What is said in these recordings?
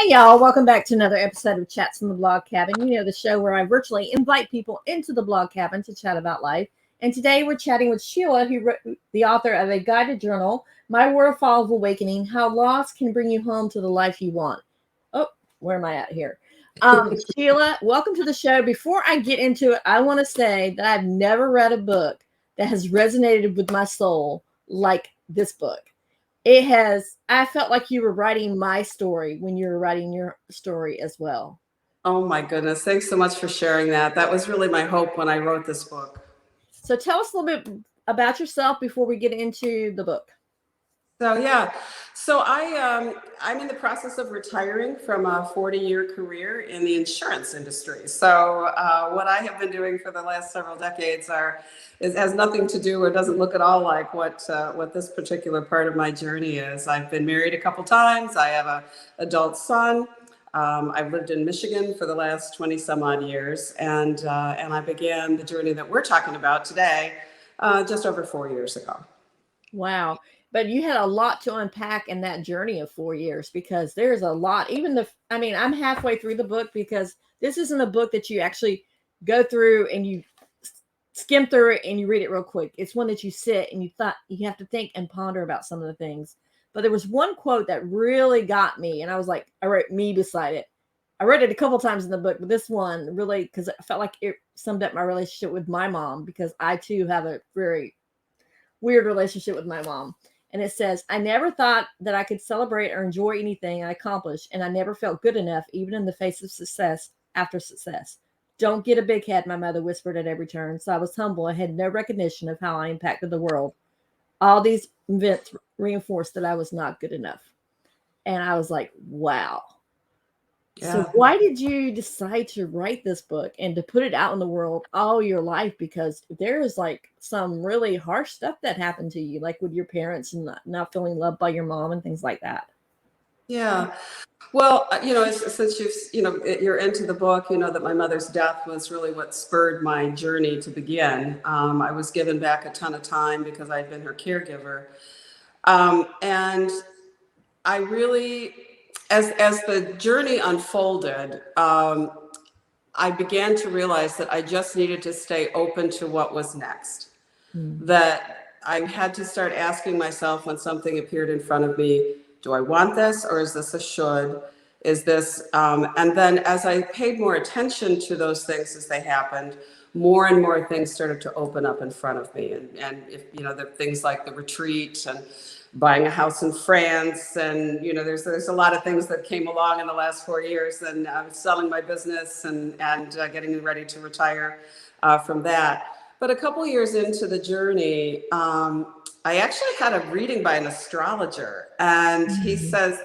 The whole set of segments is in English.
Hey y'all, welcome back to another episode of Chats from the Blog Cabin. You know, the show where I virtually invite people into the blog cabin to chat about life. And today we're chatting with Sheila, who wrote, the author of a guided journal, My Waterfall of Awakening, How Loss Can Bring You Home to the Life You Want. Oh, where am I at here? Sheila, welcome to the show. Before I get into it, I want to say that I've never read a book that has resonated with my soul like this book. It has, I felt like you were writing my story when you were writing your story as well. Oh my goodness. Thanks so much for sharing that. That was really my hope when I wrote this book. So tell us a little bit about yourself before we get into the book. I'm in the process of retiring from a 40-year career in the insurance industry. So what I have been doing for the last several decades has nothing to do or doesn't look at all like what this particular part of my journey is. I've been married a couple times. I have an adult son. I've lived in Michigan for the last 20 some odd years, and I began the journey that we're talking about today just over 4 years ago. Wow. But you had a lot to unpack in that journey of 4 years, because there's a lot. I'm halfway through the book, because this isn't a book that you actually go through and you skim through it and you read it real quick. It's one that you sit and you have to think and ponder about some of the things. But there was one quote that really got me, and I was like, I wrote me beside it. I read it a couple times in the book, but this one really, because I felt like it summed up my relationship with my mom, because I too have a very weird relationship with my mom. And it says, I never thought that I could celebrate or enjoy anything I accomplished, and I never felt good enough, even in the face of success after success. Don't get a big head, my mother whispered at every turn. So I was humble and had no recognition of how I impacted the world. All these events reinforced that I was not good enough. And I was like, wow. Yeah. So why did you decide to write this book and to put it out in the world all your life? Because there is like some really harsh stuff that happened to you, like with your parents and not feeling loved by your mom and things like that. Yeah. Well, since you're into the book, you know that my mother's death was really what spurred my journey to begin. I was given back a ton of time because I'd been her caregiver. And I really, as the journey unfolded, I began to realize that I just needed to stay open to what was next. That I had to start asking myself when something appeared in front of me, do I want this, or is this a should? Is this, and then as I paid more attention to those things as they happened, more and more things started to open up in front of me. And if, the things like the retreat and buying a house in France. And, there's a lot of things that came along in the last 4 years, and I was selling my business and getting ready to retire from that. But a couple years into the journey, I actually had a reading by an astrologer, and he said,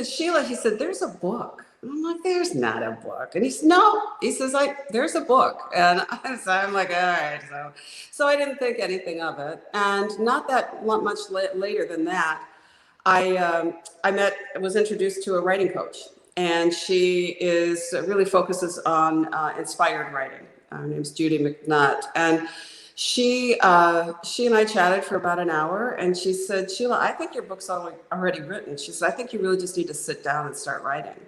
Sheila, he said, there's a book. And I'm like, there's not a book. And he said, no, he says, there's a book. And so I'm like, all right. So I didn't think anything of it. And not that much later than that, I was introduced to a writing coach, and she really focuses on inspired writing. Her name's Judy McNutt. And she and I chatted for about an hour, and she said, Sheila, I think your book's already written. She said, I think you really just need to sit down and start writing.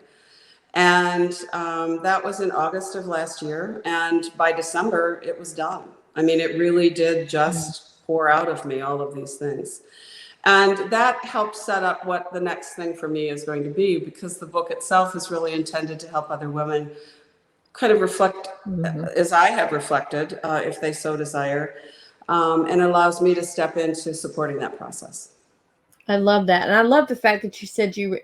And that was in August of last year. And by December, it was done. I mean, it really did just pour out of me, all of these things. And that helped set up what the next thing for me is going to be, because the book itself is really intended to help other women kind of reflect as I have reflected, if they so desire, and allows me to step into supporting that process. I love that. And I love the fact that you said you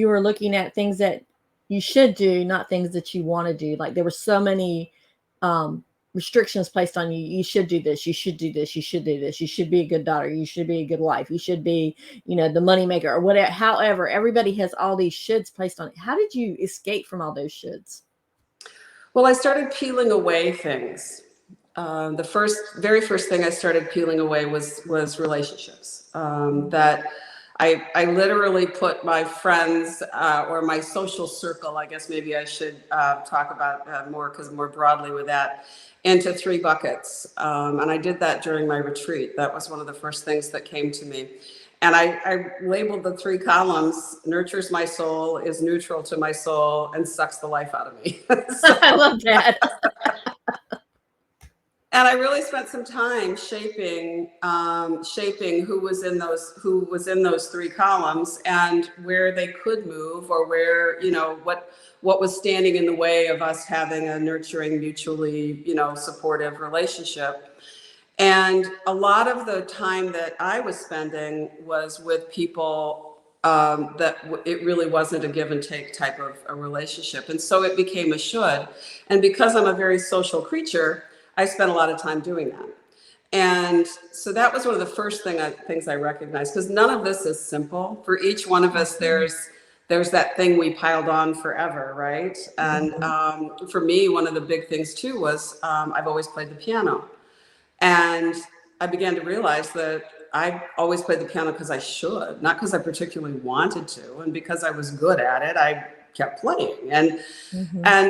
were looking at things that you should do, not things that you want to do. Like there were so many restrictions placed on you. You should do this. You should do this. You should do this. You should be a good daughter. You should be a good wife. You should be, the moneymaker or whatever. However, everybody has all these shoulds placed on it. How did you escape from all those shoulds? Well, I started peeling away things. The very first thing I started peeling away was relationships. That I literally put my friends or my social circle, I guess maybe I should talk about more broadly with that, into 3 buckets. And I did that during my retreat. That was one of the first things that came to me. And I labeled the 3 columns: nurtures my soul, is neutral to my soul, and sucks the life out of me. I love that. And I really spent some time shaping who was in those 3 columns, and where they could move, or where, what was standing in the way of us having a nurturing, mutually, supportive relationship. And a lot of the time that I was spending was with people it really wasn't a give and take type of a relationship. And so it became a should. And because I'm a very social creature, I spent a lot of time doing that. And so that was one of the first things I recognized, because none of this is simple. For each one of us, there's that thing we piled on forever, right? And for me, one of the big things too was I've always played the piano. And I began to realize that I always played the piano because I should, not because I particularly wanted to. And because I was good at it, I kept playing. And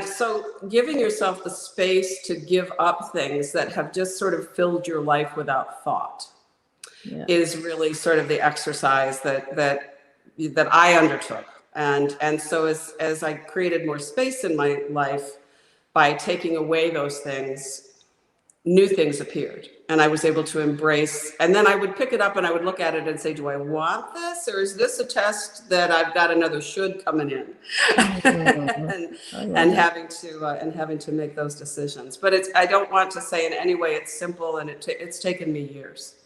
so giving yourself the space to give up things that have just sort of filled your life without thought is really sort of the exercise that I undertook. And so as I created more space in my life by taking away those things, new things appeared, and I was able to embrace. And then I would pick it up and I would look at it and say, do I want this, or is this a test that I've got another should coming in? and having to make those decisions. But I don't want to say in any way it's simple, and it's taken me years.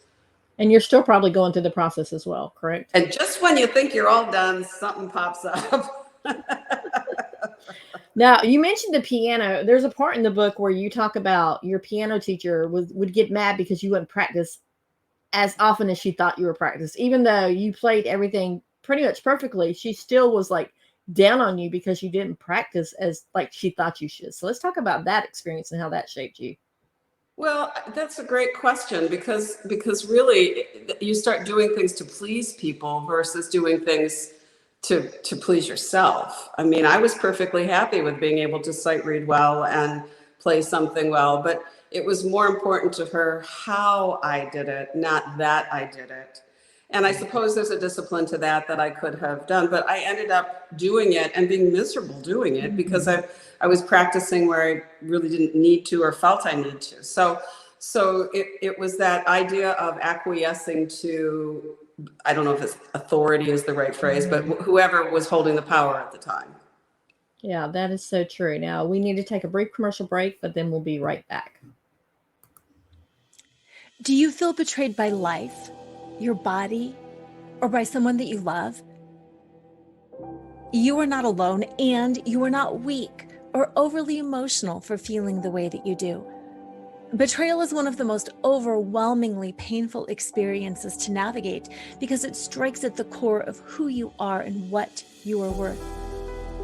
And you're still probably going through the process as well, correct? And just when you think you're all done, something pops up. Now, you mentioned the piano. There's a part in the book where you talk about your piano teacher would get mad because you wouldn't practice as often as she thought you were practicing. Even though you played everything pretty much perfectly, she still was like down on you because you didn't practice as like she thought you should. So let's talk about that experience and how that shaped you. Well, that's a great question, because really you start doing things to please people versus doing things to please yourself. I mean, I was perfectly happy with being able to sight read well and play something well, but it was more important to her how I did it, not that I did it. And I suppose there's a discipline to that I could have done, but I ended up doing it and being miserable doing it because I was practicing where I really didn't need to or felt I need to. So it was that idea of acquiescing to, I don't know if authority is the right phrase, but whoever was holding the power at the time. Yeah, that is so true. Now we need to take a brief commercial break, but then we'll be right back. Do you feel betrayed by life, your body, or by someone that you love? You are not alone, and you are not weak or overly emotional for feeling the way that you do. Betrayal is one of the most overwhelmingly painful experiences to navigate because it strikes at the core of who you are and what you are worth.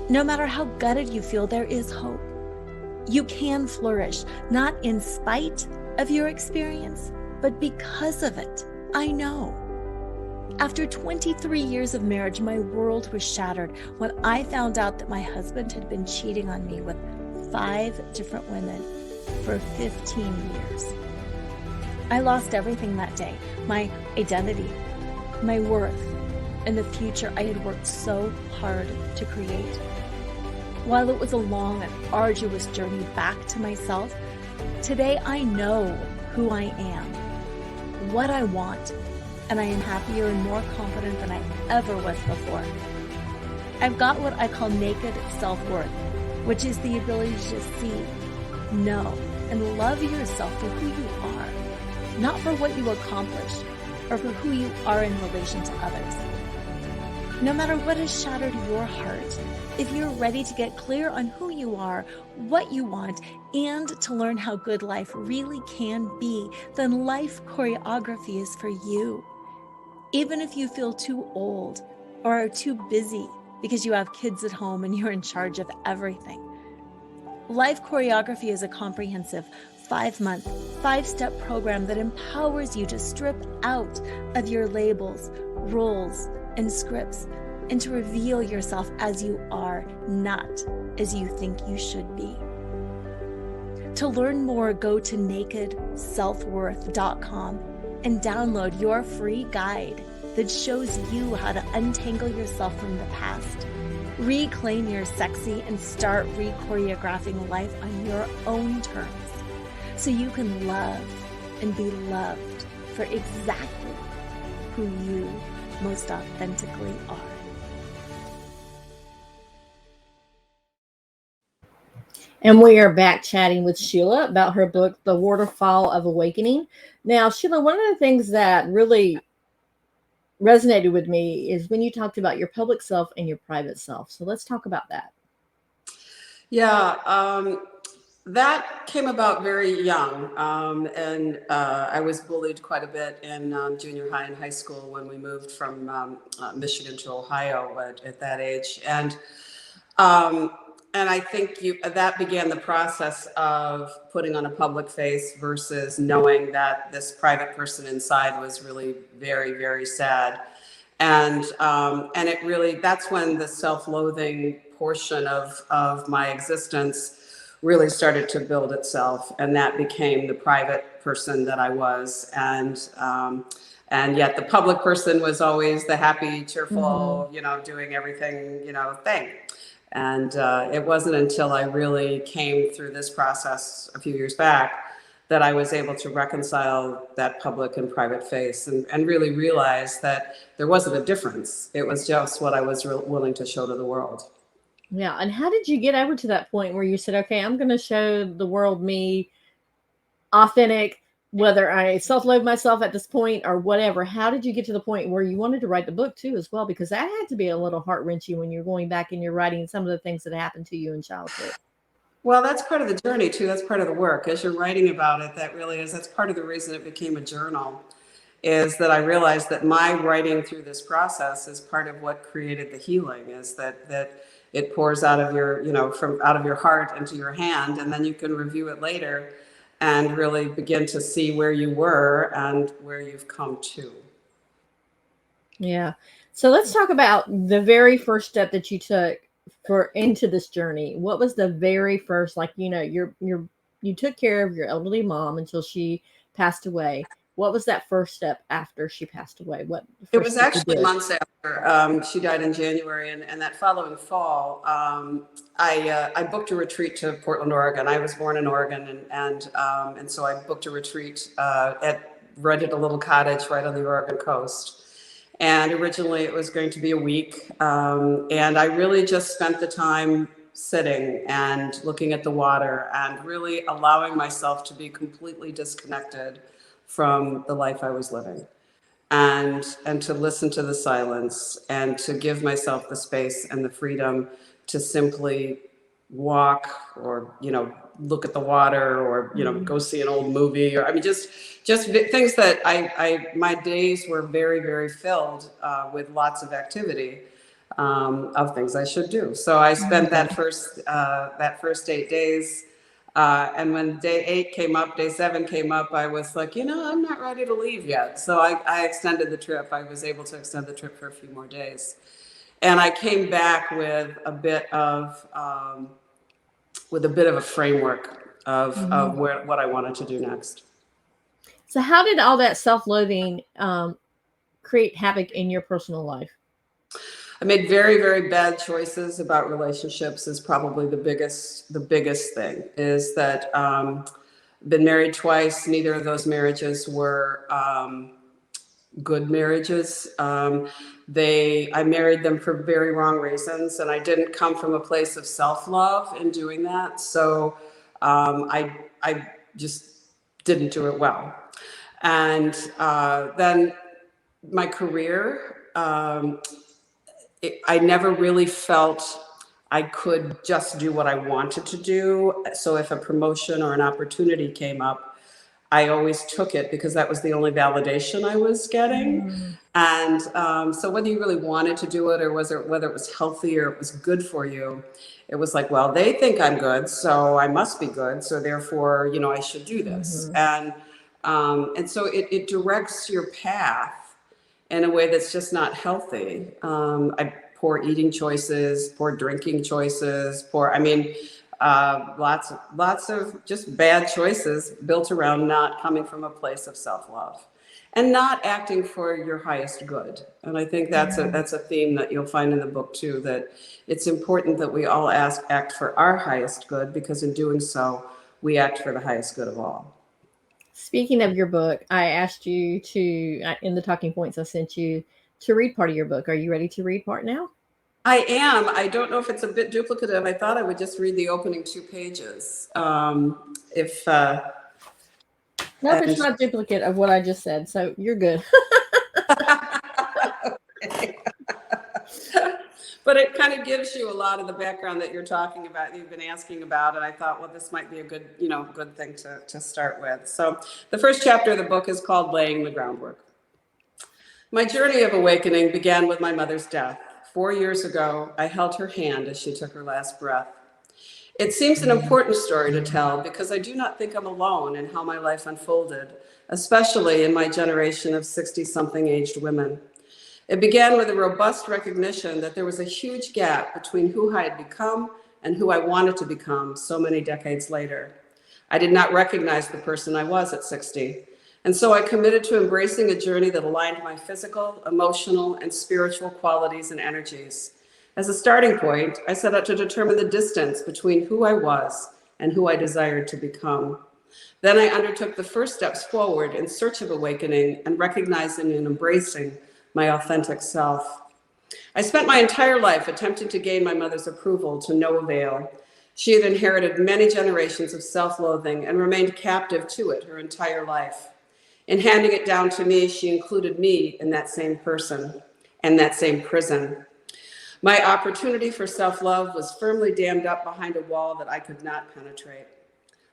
No matter how gutted you feel, there is hope. You can flourish, not in spite of your experience, but because of it. I know. After 23 years of marriage, my world was shattered when I found out that my husband had been cheating on me with 5 different women for 15 years. I lost everything that day, my identity, my worth, and the future I had worked so hard to create. While it was a long and arduous journey back to myself, today I know who I am, what I want, and I am happier and more confident than I ever was before. I've got what I call naked self-worth, which is the ability to just see, know, and love yourself for who you are, not for what you accomplish or for who you are in relation to others. No matter what has shattered your heart, if you're ready to get clear on who you are, what you want, and to learn how good life really can be, then Life Choreography is for you. Even if you feel too old or are too busy because you have kids at home and you're in charge of everything. Life Choreography is a comprehensive 5-month, 5-step program that empowers you to strip out of your labels, roles, and scripts, and to reveal yourself as you are, not as you think you should be. To learn more, go to nakedselfworth.com and download your free guide that shows you how to untangle yourself from the past, reclaim your sexy, and start re-choreographing life on your own terms so you can love and be loved for exactly who you most authentically are. And we are back chatting with Sheila about her book, The Waterfall of Awakening. Now, Sheila, one of the things that really resonated with me is when you talked about your public self and your private self. So let's talk about that. Yeah, that came about very young. And I was bullied quite a bit in junior high and high school when we moved from Michigan to Ohio at that age. And I think that began the process of putting on a public face versus knowing that this private person inside was really very, very sad. And it really, that's when the self-loathing portion of my existence really started to build itself. And that became the private person that I was. And yet the public person was always the happy, cheerful, doing everything, thing. And it wasn't until I really came through this process a few years back that I was able to reconcile that public and private face and really realize that there wasn't a difference. It was just what I was willing to show to the world. Yeah. And how did you get over to that point where you said, okay, I'm going to show the world me authentic, whether I self-loathe myself at this point or whatever? How did you get to the point where you wanted to write the book too, as well? Because that had to be a little heart-wrenching when you're going back and you're writing some of the things that happened to you in childhood. Well, that's part of the journey too. That's part of the work. As you're writing about it, that's part of the reason it became a journal, is that I realized that my writing through this process is part of what created the healing, is that it pours out of your, from out of your heart into your hand, and then you can review it later and really begin to see where you were and where you've come to. Yeah. So let's talk about the very first step that you took into this journey. What was the very first, you took care of your elderly mom until she passed away. What was that first step after she passed away? It was actually months after. She died in January, and that following fall, I booked a retreat to Portland, Oregon. I was born in Oregon, and so I booked a retreat rented a little cottage right on the Oregon coast. And originally it was going to be a week, and I really just spent the time sitting and looking at the water and really allowing myself to be completely disconnected from the life I was living, and to listen to the silence and to give myself the space and the freedom to simply walk or look at the water or go see an old movie, or just things that my days were very, very filled with lots of activity of things I should do. So I spent that first 8 days. And when day 8 came up, day 7 came up, I was like, I'm not ready to leave yet. So I extended the trip. I was able to extend the trip for a few more days. And I came back with a bit of a framework of what I wanted to do next. So how did all that self-loathing create havoc in your personal life? I made very, very bad choices about relationships. Is probably the biggest thing, is that been married twice. Neither of those marriages were good marriages. I married them for very wrong reasons, and I didn't come from a place of self-love in doing that. So I just didn't do it well. And then my career, I never really felt I could just do what I wanted to do. So if a promotion or an opportunity came up, I always took it because that was the only validation I was getting. And so whether you really wanted to do it or whether it was healthy or it was good for you, it was like, well, they think I'm good, so I must be good. So therefore, I should do this. And so it directs your path in a way that's just not healthy. Poor eating choices, poor drinking choices, lots of just bad choices built around not coming from a place of self-love. and not acting for your highest good. And I think that's a theme that you'll find in the book too, that it's important that we all act for our highest good, because in doing so, we act for the highest good of all. Speaking of your book, I asked you to, in the talking points I sent you, to read part of your book. Are you ready to read part now? I am. I don't know if it's a bit duplicative. I thought I would just read the opening 2 pages. If Nope, it's not duplicate of what I just said, so you're good. But it kind of gives you a lot of the background that you're talking about, you've been asking about, and I thought, well, this might be a good, good thing to start with. So the first chapter of the book is called Laying the Groundwork. My journey of awakening began with my mother's death. 4 years ago, I held her hand as she took her last breath. It seems an important story to tell because I do not think I'm alone in how my life unfolded, especially in my generation of 60-something aged women. It began with a robust recognition that there was a huge gap between who I had become and who I wanted to become so many decades later. I did not recognize the person I was at 60, and so I committed to embracing a journey that aligned my physical, emotional, and spiritual qualities and energies. As a starting point, I set out to determine the distance between who I was and who I desired to become. Then I undertook the first steps forward in search of awakening and recognizing and embracing my authentic self. I spent my entire life attempting to gain my mother's approval to no avail. She had inherited many generations of self-loathing and remained captive to it her entire life. In handing it down to me, she included me in that same person and that same prison. My opportunity for self-love was firmly dammed up behind a wall that I could not penetrate.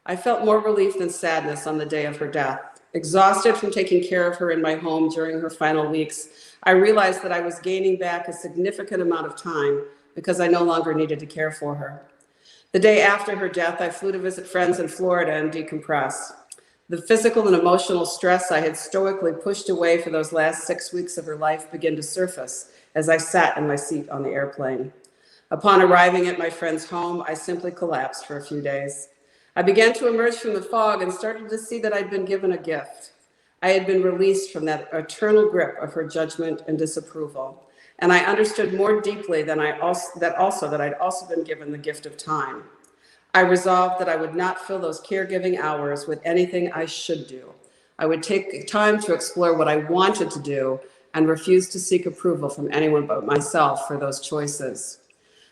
I felt more relief than sadness on the day of her death. Exhausted from taking care of her in my home during her final weeks, I realized that I was gaining back a significant amount of time because I no longer needed to care for her. The day after her death, I flew to visit friends in Florida and decompress. The physical and emotional stress I had stoically pushed away for those last 6 weeks of her life began to surface as I sat in my seat on the airplane. Upon arriving at my friend's home, I simply collapsed for a few days. I began to emerge from the fog and started to see that I'd been given a gift. I had been released from that eternal grip of her judgment and disapproval. And I understood more deeply that I'd also been given the gift of time. I resolved that I would not fill those caregiving hours with anything I should do. I would take time to explore what I wanted to do and refuse to seek approval from anyone but myself for those choices.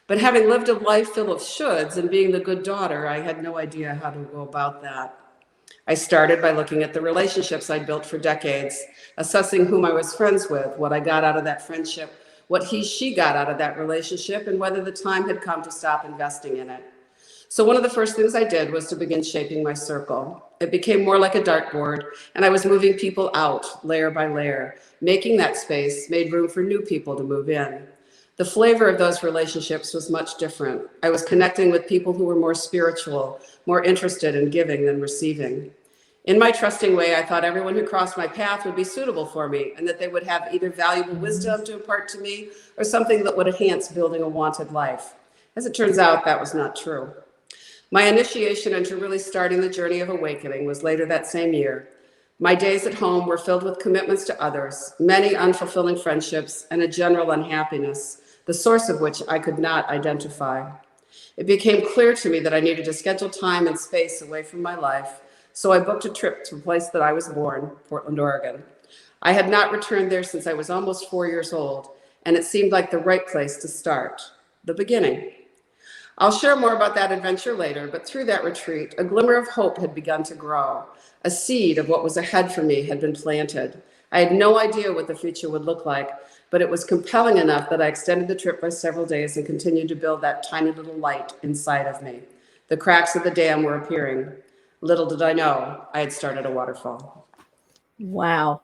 But having lived a life full of shoulds and being the good daughter, I had no idea how to go about that. I started by looking at the relationships I'd built for decades, assessing whom I was friends with, what I got out of that friendship, what she got out of that relationship, and whether the time had come to stop investing in it. So one of the first things I did was to begin shaping my circle. It became more like a dartboard, and I was moving people out layer by layer. Making that space made room for new people to move in. The flavor of those relationships was much different. I was connecting with people who were more spiritual, more interested in giving than receiving. In my trusting way, I thought everyone who crossed my path would be suitable for me and that they would have either valuable wisdom to impart to me or something that would enhance building a wanted life. As it turns out, that was not true. My initiation into really starting the journey of awakening was later that same year. My days at home were filled with commitments to others, many unfulfilling friendships, and a general unhappiness, the source of which I could not identify. It became clear to me that I needed to schedule time and space away from my life, so I booked a trip to the place that I was born, Portland, Oregon. I had not returned there since I was almost 4 years old, and it seemed like the right place to start, the beginning. I'll share more about that adventure later, but through that retreat, a glimmer of hope had begun to grow. A seed of what was ahead for me had been planted. I had no idea what the future would look like, but it was compelling enough that I extended the trip by several days and continued to build that tiny little light inside of me. The cracks of the dam were appearing. Little did I know, I had started a waterfall. Wow.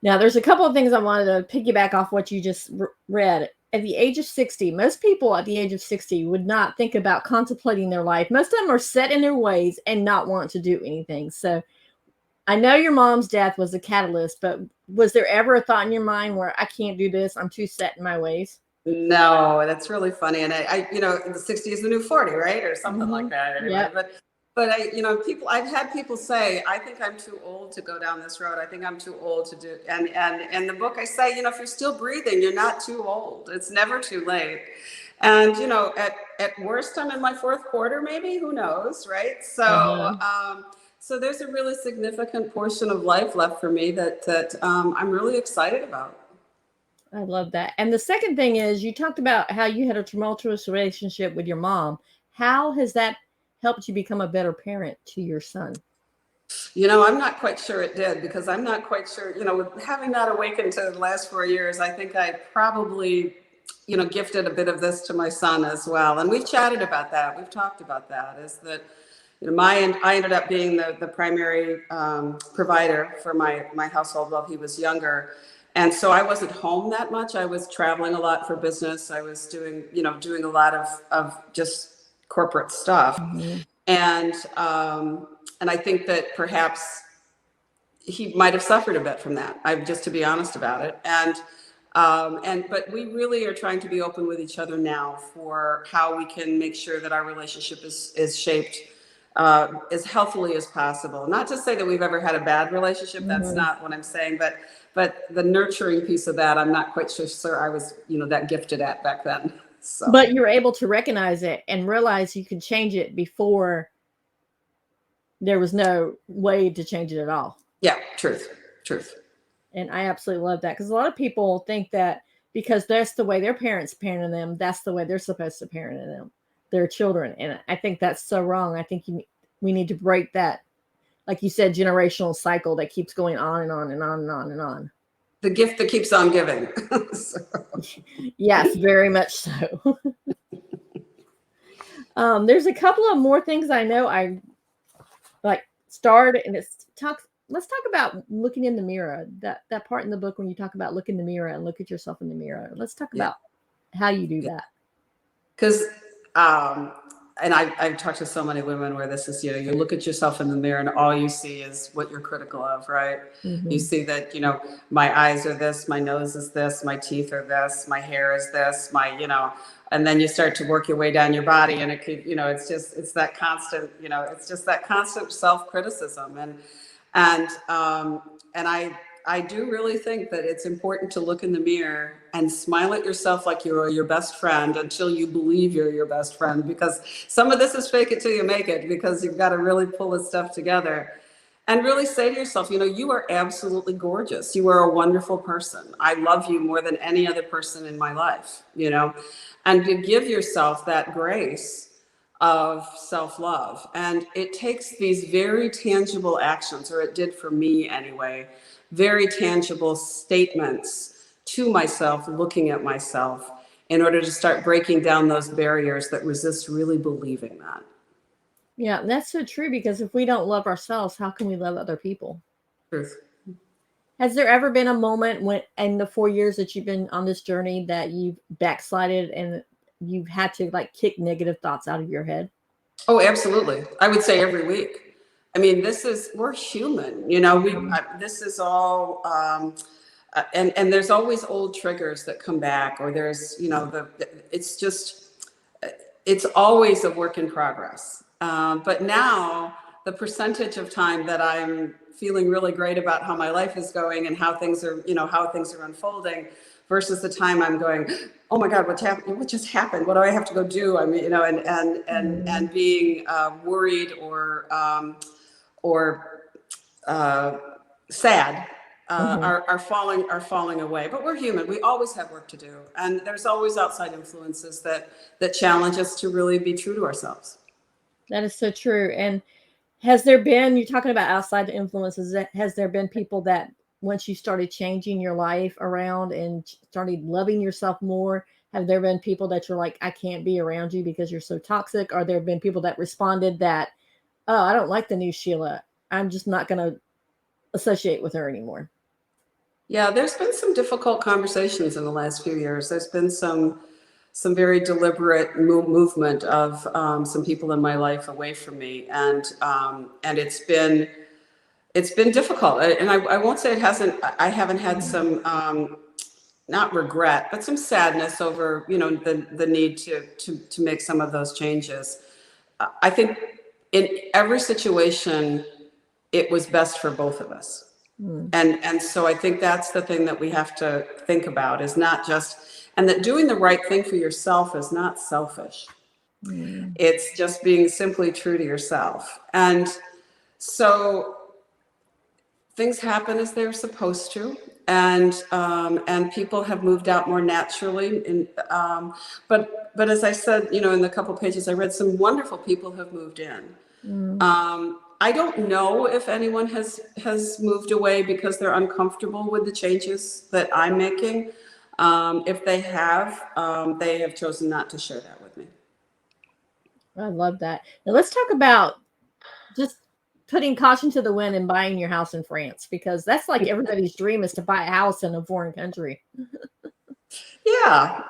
Now, there's a couple of things I wanted to piggyback off what you just read. At the age of 60, most people at the age of 60 would not think about contemplating their life. Most of them are set in their ways and not want to do anything. So I know your mom's death was a catalyst, but was there ever a thought in your mind where I can't do this, I'm too set in my ways? No, that's really funny. And I the 60 is the new 40, right? Or something like that. Anyway. Yep. But But I've had people say, I think I'm too old to go down this road. I think I'm too old to do, and in the book I say, if you're still breathing, you're not too old. It's never too late. And, at worst, I'm in my fourth quarter, maybe, who knows, right? So, so there's a really significant portion of life left for me that I'm really excited about. I love that. And the second thing is, you talked about how you had a tumultuous relationship with your mom. How has that helped you become a better parent to your son? I'm not quite sure it did, because I'm not quite sure, with having not awakened to the last 4 years, I think I probably, gifted a bit of this to my son as well. And we've chatted about that. We've talked about that, is that, I ended up being the primary provider for my household while he was younger. And so I wasn't home that much. I was traveling a lot for business. I was doing a lot of just corporate stuff. And I think that perhaps he might have suffered a bit from that. Just to be honest about it. But we really are trying to be open with each other now for how we can make sure that our relationship is shaped as healthily as possible. Not to say that we've ever had a bad relationship. That's not what I'm saying. But the nurturing piece of that, I'm not quite sure I was, that gifted at back then. So. But you're able to recognize it and realize you could change it before there was no way to change it at all. Yeah, truth. And I absolutely love that, because a lot of people think that because that's the way their parents parented them, that's the way they're supposed to parent them, their children. And I think that's so wrong. I think we need to break that, like you said, generational cycle that keeps going on and on and on and on and on. The gift that keeps on giving. So. Yes, very much so. There's a couple of more things I know I like started, and let's talk about looking in the mirror, that part in the book when you talk about look in the mirror and look at yourself in the mirror. Let's talk about how you do that. Because and I've talked to so many women where this is, you look at yourself in the mirror and all you see is what you're critical of, right? You see that, my eyes are this, my nose is this, my teeth are this, my hair is this, and then you start to work your way down your body, and it could, it's that constant, it's just that constant self-criticism. And I do really think that it's important to look in the mirror and smile at yourself like you're your best friend until you believe you're your best friend, because some of this is fake it till you make it, because you've got to really pull this stuff together and really say to yourself, you are absolutely gorgeous. You are a wonderful person. I love you more than any other person in my life, and to give yourself that grace of self-love. And it takes these very tangible actions, or it did for me anyway, very tangible statements to myself, looking at myself, in order to start breaking down those barriers that resist really believing that. Yeah, that's so true, because if we don't love ourselves, how can we love other people? Truth. Has there ever been a moment when, in the 4 years that you've been on this journey, that you've backslided and you've had to kick negative thoughts out of your head? Oh, absolutely. I would say every week. I mean, we're human, this is all, and there's always old triggers that come back, or there's, it's always a work in progress. But now the percentage of time that I'm feeling really great about how my life is going and how things are, unfolding, versus the time I'm going, oh my God, what's happening? What just happened? What do I have to go do? I mean, and being worried or sad are falling away. But we're human. We always have work to do, and there's always outside influences that challenge us to really be true to ourselves. That is so true. And has there been, you're talking about outside influences, has there been people that, once you started changing your life around and started loving yourself more, have there been people that you're like, I can't be around you because you're so toxic? Or there have been people that responded that, oh, I don't like the new Sheila, I'm just not going to associate with her anymore? Yeah, there's been some difficult conversations in the last few years. There's been some very deliberate movement of some people in my life away from me, and it's been difficult. And I won't say it hasn't. I haven't had some not regret, but some sadness over the need to make some of those changes. I think in every situation, it was best for both of us. And so I think that's the thing that we have to think about, is not just, and that doing the right thing for yourself is not selfish. It's just being simply true to yourself. And so things happen as they're supposed to, and people have moved out more naturally. But as I said, in the couple pages I read, some wonderful people have moved in. I don't know if anyone has moved away because they're uncomfortable with the changes that I'm making. If they have chosen not to share that with me. I love that. Now let's talk about just putting caution to the wind and buying your house in France, because that's like everybody's dream, is to buy a house in a foreign country. Yeah.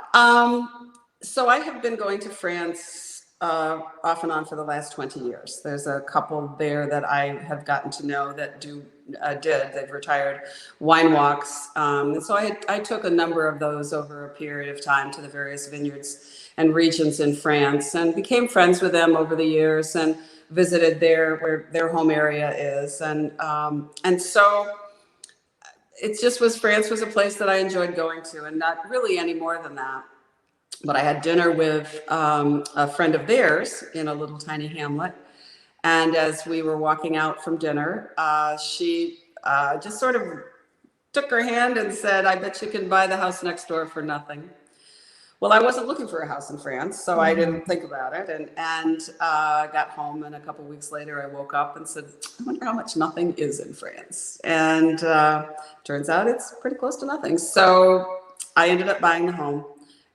So I have been going to France off and on for the last 20 years. There's a couple there that I have gotten to know that they've retired wine walks. And so I took a number of those over a period of time to the various vineyards and regions in France, and became friends with them over the years, and visited where their home area is. And so it just was, France was a place that I enjoyed going to, and not really any more than that. But I had dinner with a friend of theirs in a little tiny hamlet. And as we were walking out from dinner, she just sort of took her hand and said, "I bet you can buy the house next door for nothing." Well, I wasn't looking for a house in France, so I didn't think about it. And got home, and a couple of weeks later, I woke up and said, "I wonder how much nothing is in France." And turns out it's pretty close to nothing. So I ended up buying the home.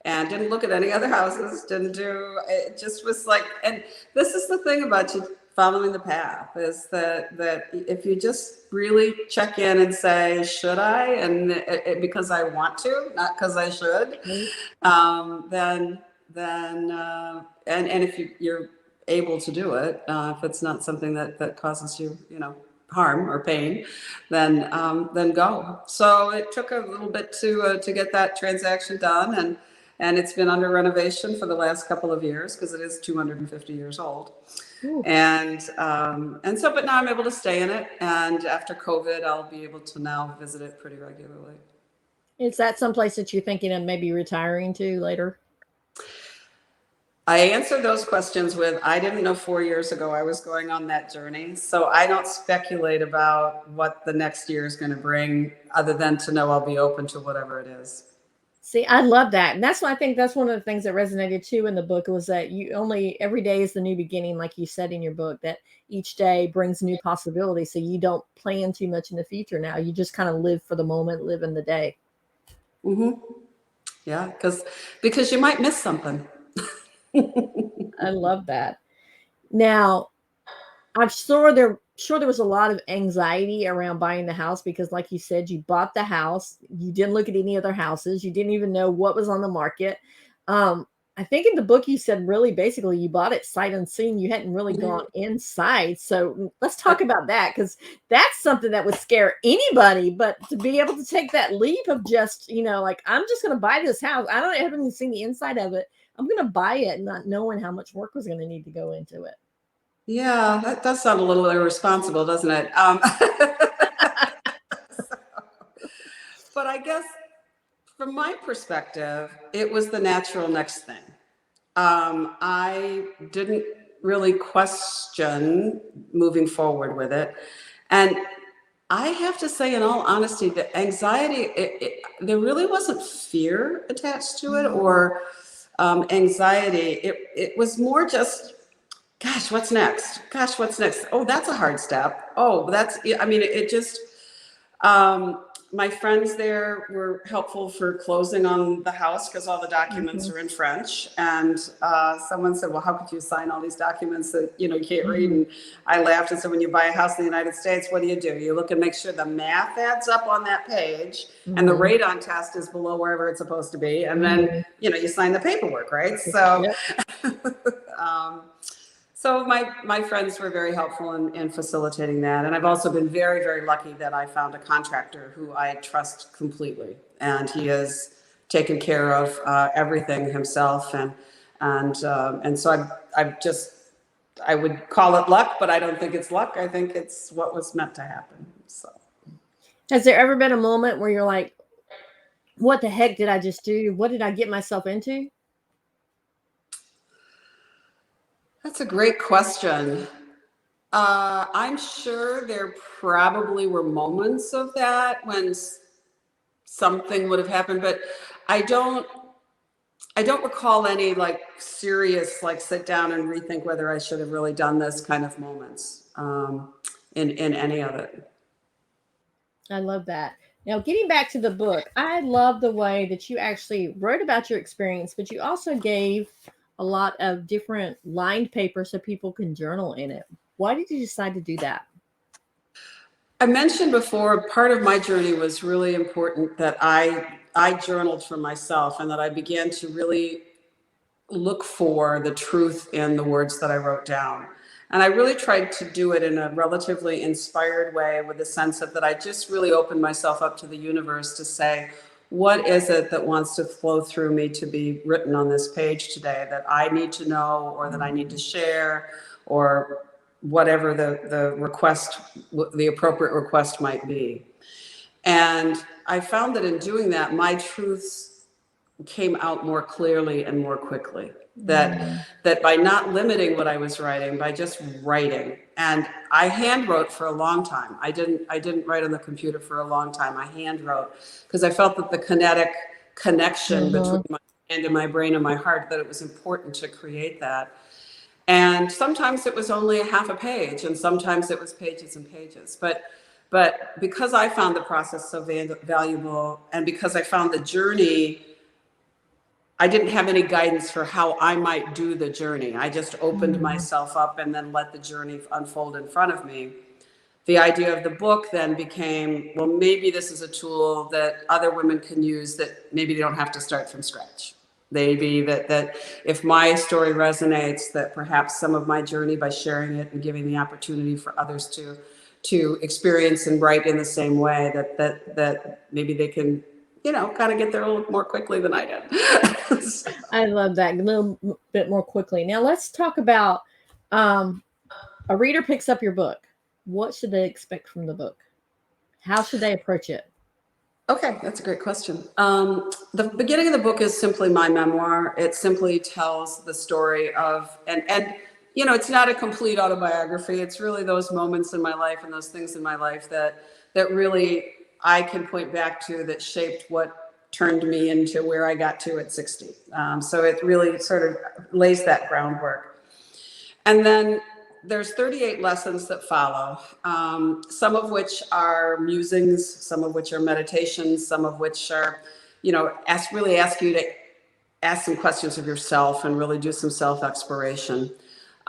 And didn't look at any other houses, it just was like, and this is the thing about you following the path, is that if you just really check in and say, should I? And because I want to, not because I should, then if you're able to do it, if it's not something that causes you, harm or pain, then go. So it took a little bit to get that transaction done, and it's been under renovation for the last couple of years, because it is 250 years old. Ooh. And so, but now I'm able to stay in it. And after COVID, I'll be able to now visit it pretty regularly. Is that someplace that you're thinking of maybe retiring to later? I answered those questions with, I didn't know 4 years ago I was going on that journey. So I don't speculate about what the next year is going to bring, other than to know I'll be open to whatever it is. See, I love that. And that's why I think that's one of the things that resonated too in the book, was that every day is the new beginning, like you said in your book, that each day brings new possibilities. So you don't plan too much in the future now. You just kind of live for the moment, live in the day. Mm-hmm. Yeah, because you might miss something. I love that. Now, I'm sure there was a lot of anxiety around buying the house, because like you said, you bought the house, you didn't look at any other houses, you didn't even know what was on the market. I think in the book you said, really basically you bought it sight unseen, you hadn't really gone inside. So let's talk about that, because that's something that would scare anybody. But to be able to take that leap of just, like, I'm just going to buy this house, I haven't even seen the inside of it, I'm going to buy it, not knowing how much work was going to need to go into it. Yeah, that does sound a little irresponsible, doesn't it? But I guess from my perspective, it was the natural next thing. I didn't really question moving forward with it. And I have to say, in all honesty, the anxiety, there really wasn't fear attached to it, or anxiety. It was more just, gosh, what's next? Gosh, what's next? Oh, that's a hard step. Oh, it just, my friends there were helpful for closing on the house, because all the documents are in French. And someone said, well, how could you sign all these documents that, you can't read? And I laughed and said, when you buy a house in the United States, what do? You look and make sure the math adds up on that page, and the radon test is below wherever it's supposed to be. And then, you sign the paperwork, right? So, So my friends were very helpful in facilitating that. And I've also been very, very lucky that I found a contractor who I trust completely. And he has taken care of everything himself. And so I would call it luck, but I don't think it's luck. I think it's what was meant to happen. So, has there ever been a moment where you're like, what the heck did I just do? What did I get myself into? that's a great question. I'm sure there probably were moments of that when something would have happened, but I don't recall any like serious, like sit down and rethink whether I should have really done this kind of moments in any of it. I love that. Now, getting back to the book, I love the way that you actually wrote about your experience, but you also gave a lot of different lined paper so people can journal in it. Why did you decide to do that? I mentioned before, part of my journey was really important that I journaled for myself and that I began to really look for the truth in the words that I wrote down. And I really tried to do it in a relatively inspired way with the sense of that I just really opened myself up to the universe to say, what is it that wants to flow through me to be written on this page today that I need to know or that I need to share or whatever the request, the appropriate request might be. And I found that in doing that, my truths came out more clearly and more quickly. That by not limiting what I was writing, by just writing, and I hand wrote for a long time. I didn't write on the computer for a long time. I hand wrote because I felt that the kinetic connection between my hand and my brain and my heart, that it was important to create that. And sometimes it was only a half a page, and sometimes it was pages and pages. But because I found the process so valuable, and because I found the journey, I didn't have any guidance for how I might do the journey. I just opened myself up and then let the journey unfold in front of me. The idea of the book then became, well, maybe this is a tool that other women can use, that maybe they don't have to start from scratch. Maybe that if my story resonates, that perhaps some of my journey, by sharing it and giving the opportunity for others to experience and write in the same way, that maybe they can, kind of get there a little more quickly than I did. So. I love that, a little bit more quickly. Now let's talk about a reader picks up your book. What should they expect from the book? How should they approach it? Okay, that's a great question. The beginning of the book is simply my memoir. It simply tells the story of, and it's not a complete autobiography. It's really those moments in my life and those things in my life that really I can point back to that shaped what turned me into where I got to at 60. So it really sort of lays that groundwork. And then there's 38 lessons that follow, some of which are musings, some of which are meditations, some of which are, ask you to ask some questions of yourself and really do some self-exploration.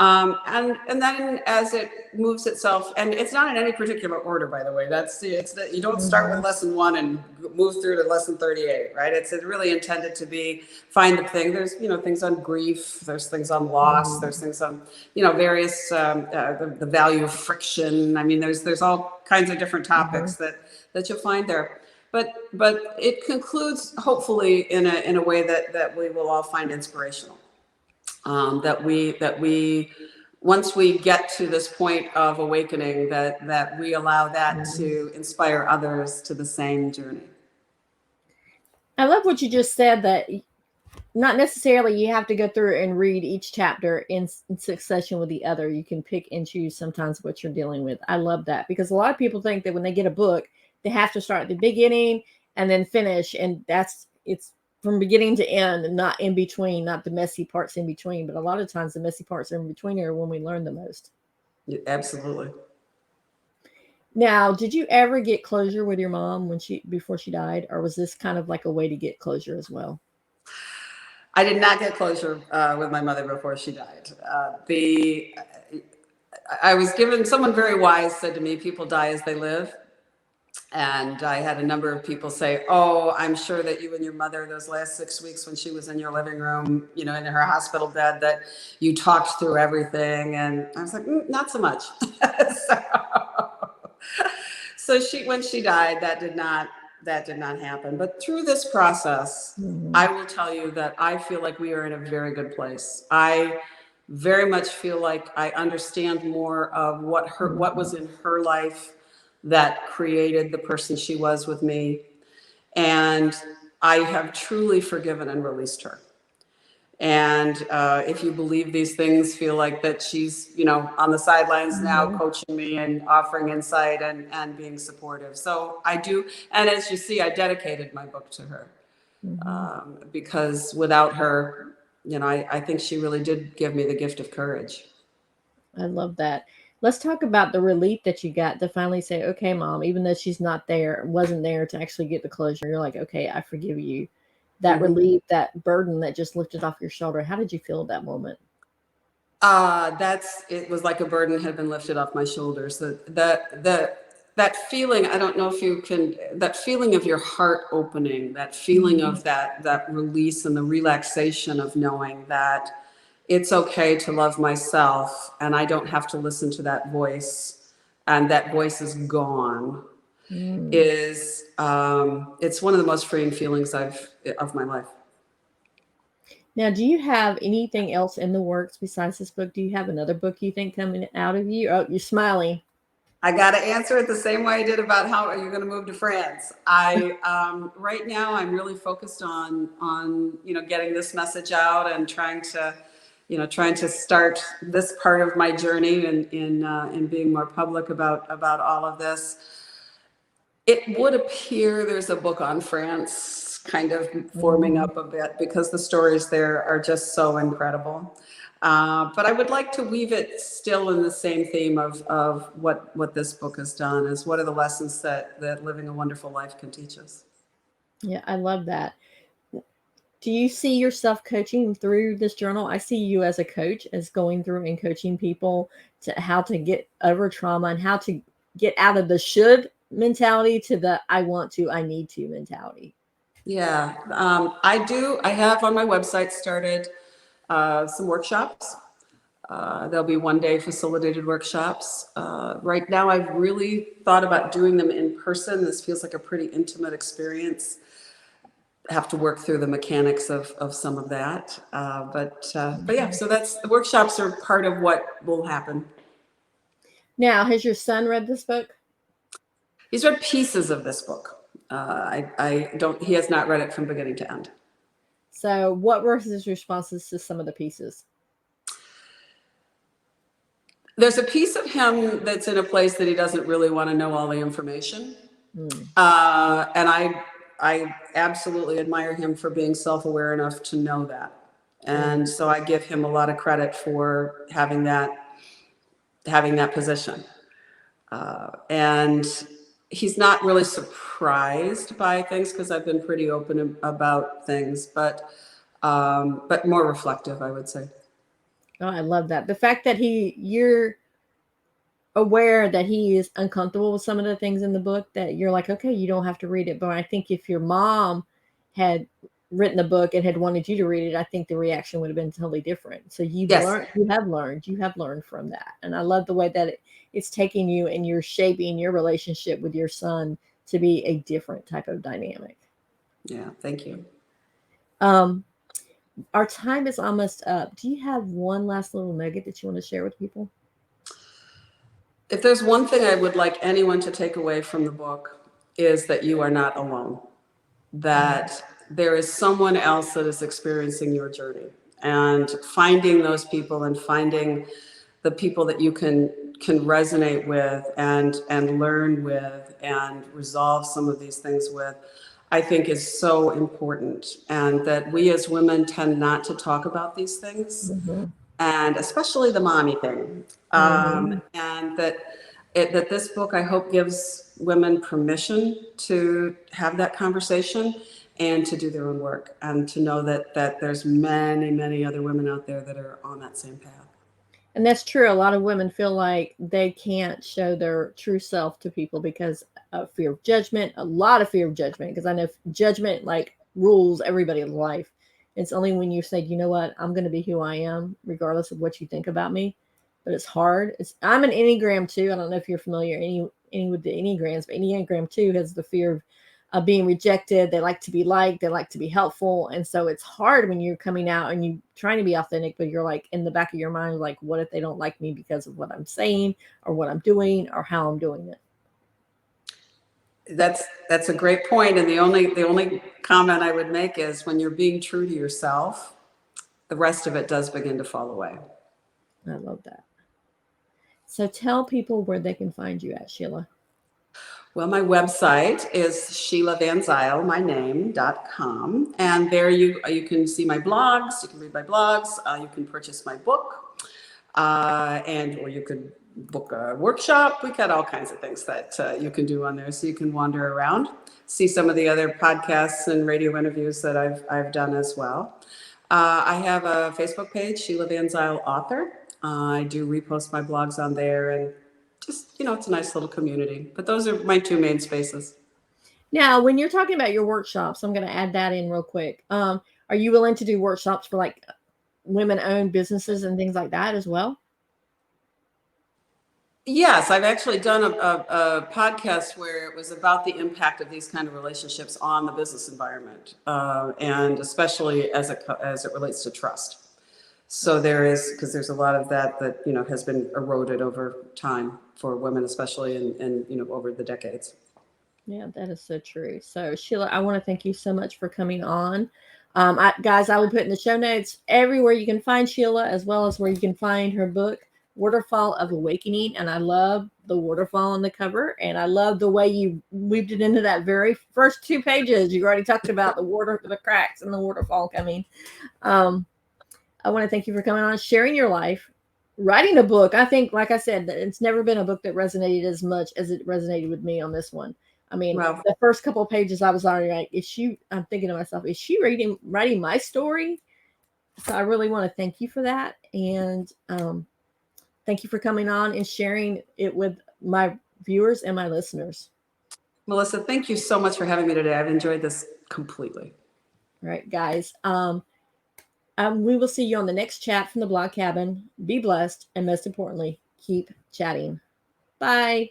And then as it moves itself, and it's not in any particular order, by the way, it's that you don't start with lesson 1 and move through to lesson 38, right? It's really intended to be, find the thing. There's, things on grief, there's things on loss, there's things on, various, the value of friction. I mean, there's all kinds of different topics that you'll find there. But it concludes hopefully in a way that we will all find inspirational. That we once we get to this point of awakening, that we allow that to inspire others to the same journey. I love what you just said, that not necessarily you have to go through and read each chapter in succession with the other. You can pick and choose sometimes what you're dealing with. I love that, because a lot of people think that when they get a book, they have to start at the beginning and then finish, and it's from beginning to end and not in between, not the messy parts in between. But a lot of times the messy parts in between are when we learn the most. Yeah, absolutely. Now, did you ever get closure with your mom before she died, or was this kind of like a way to get closure as well? I did not get closure with my mother before she died. I was given, someone very wise said to me, people die as they live. And I had a number of people say, oh, I'm sure that you and your mother, those last 6 weeks when she was in your living room, in her hospital bed, that you talked through everything. And I was like, not so much. So when she died, that did not happen. But through this process, I will tell you that I feel like we are in a very good place. I very much feel like I understand more of what was in her life that created the person she was with me. And I have truly forgiven and released her. And if you believe these things, feel like that she's, on the sidelines now coaching me and offering insight and being supportive. So I do. And as you see, I dedicated my book to her because without her, I think she really did give me the gift of courage. I love that. Let's talk about the relief that you got to finally say, okay, Mom, even though she's not there, wasn't there to actually get the closure. You're like, okay, I forgive you. That relief, that burden that just lifted off your shoulder. How did you feel at that moment? It was like a burden had been lifted off my shoulders. That feeling, I don't know if you can, that feeling of your heart opening, that feeling of that release and the relaxation of knowing that it's okay to love myself and I don't have to listen to that voice and that voice is gone is, it's one of the most freeing feelings of my life. Now, do you have anything else in the works besides this book? Do you have another book you think coming out of you? Oh, you're smiling. I got to answer it the same way I did about how are you going to move to France. Right now I'm really focused on getting this message out and trying to start this part of my journey in being more public about all of this. It would appear there's a book on France kind of forming up a bit because the stories there are just so incredible. But I would like to weave it still in the same theme of what this book has done is what are the lessons that living a wonderful life can teach us. Yeah, I love that. Do you see yourself coaching through this journal? I see you as a coach, as going through and coaching people to how to get over trauma and how to get out of the should mentality to the I want to, I need to mentality. Yeah, I do. I have on my website started some workshops. There'll be one-day facilitated workshops. Right now, I've really thought about doing them in person. This feels like a pretty intimate experience. Have to work through the mechanics of some of that. But yeah, so the workshops are part of what will happen. Now, has your son read this book? He's read pieces of this book. He has not read it from beginning to end. So what were his responses to some of the pieces? There's a piece of him that's in a place that he doesn't really want to know all the information. And I absolutely admire him for being self-aware enough to know that. And so I give him a lot of credit for having that position. And he's not really surprised by things because I've been pretty open about things, but more reflective, I would say. Oh, I love that. The fact that you're aware that he is uncomfortable with some of the things in the book that you're like, okay, you don't have to read it. But I think if your mom had written the book and had wanted you to read it, I think the reaction would have been totally different. So you have learned from that. And I love the way that it's taking you and you're shaping your relationship with your son to be a different type of dynamic. Yeah. Thank you. Our time is almost up. Do you have one last little nugget that you want to share with people? If there's one thing I would like anyone to take away from the book is that you are not alone, that there is someone else that is experiencing your journey, and finding those people and finding the people that you can resonate with and learn with and resolve some of these things with, I think is so important. And that we as women tend not to talk about these things, and especially the mommy thing. And that this book, I hope, gives women permission to have that conversation and to do their own work and to know that there's many, many other women out there that are on that same path. And that's true. A lot of women feel like they can't show their true self to people because of fear of judgment, a lot of fear of judgment, because I know judgment like rules everybody's life. It's only when you say, you know what, I'm going to be who I am, regardless of what you think about me. But it's hard. I'm an Enneagram 2. I don't know if you're familiar any with the Enneagrams, but Enneagram 2 has the fear being rejected. They like to be liked. They like to be helpful. And so it's hard when you're coming out and you trying to be authentic, but you're like in the back of your mind, like, what if they don't like me because of what I'm saying or what I'm doing or how I'm doing it? That's a great point. And the only comment I would make is when you're being true to yourself, the rest of it does begin to fall away. I love that. So tell people where they can find you at, Sheila. Well, my website is Sheila VanZile, my name.com. And there you can see my blogs, you can read my blogs, you can purchase my book, or you could book a workshop. We've got all kinds of things that you can do on there. So you can wander around, see some of the other podcasts and radio interviews that I've done as well. I have a Facebook page, Sheila VanZile Author. I do repost my blogs on there, and just, it's a nice little community. But those are my two main spaces. Now, when you're talking about your workshops, I'm going to add that in real quick. Are you willing to do workshops for like women-owned businesses and things like that as well? Yes, I've actually done a podcast where it was about the impact of these kind of relationships on the business environment, and especially as it relates to trust. So because there's a lot of that has been eroded over time for women, especially and over the decades. Yeah, that is so true. So Sheila, I want to thank you so much for coming on. Guys, I will put in the show notes everywhere you can find Sheila, as well as where you can find her book, Waterfall of Awakening. And I love the waterfall on the cover. And I love the way you weaved it into that very first 2 pages. You already talked about the cracks and the waterfall coming. I want to thank you for coming on, sharing your life, writing a book. I think, like I said, it's never been a book that resonated as much as it resonated with me on this one. I mean, Well, the first couple of pages, I was already like, I'm thinking to myself, is she writing my story? So I really want to thank you for that. And thank you for coming on and sharing it with my viewers and my listeners. Melissa, thank you so much for having me today. I've enjoyed this completely. All right, guys. We will see you on the next chat from the Blog Cabin. Be blessed. And most importantly, keep chatting. Bye.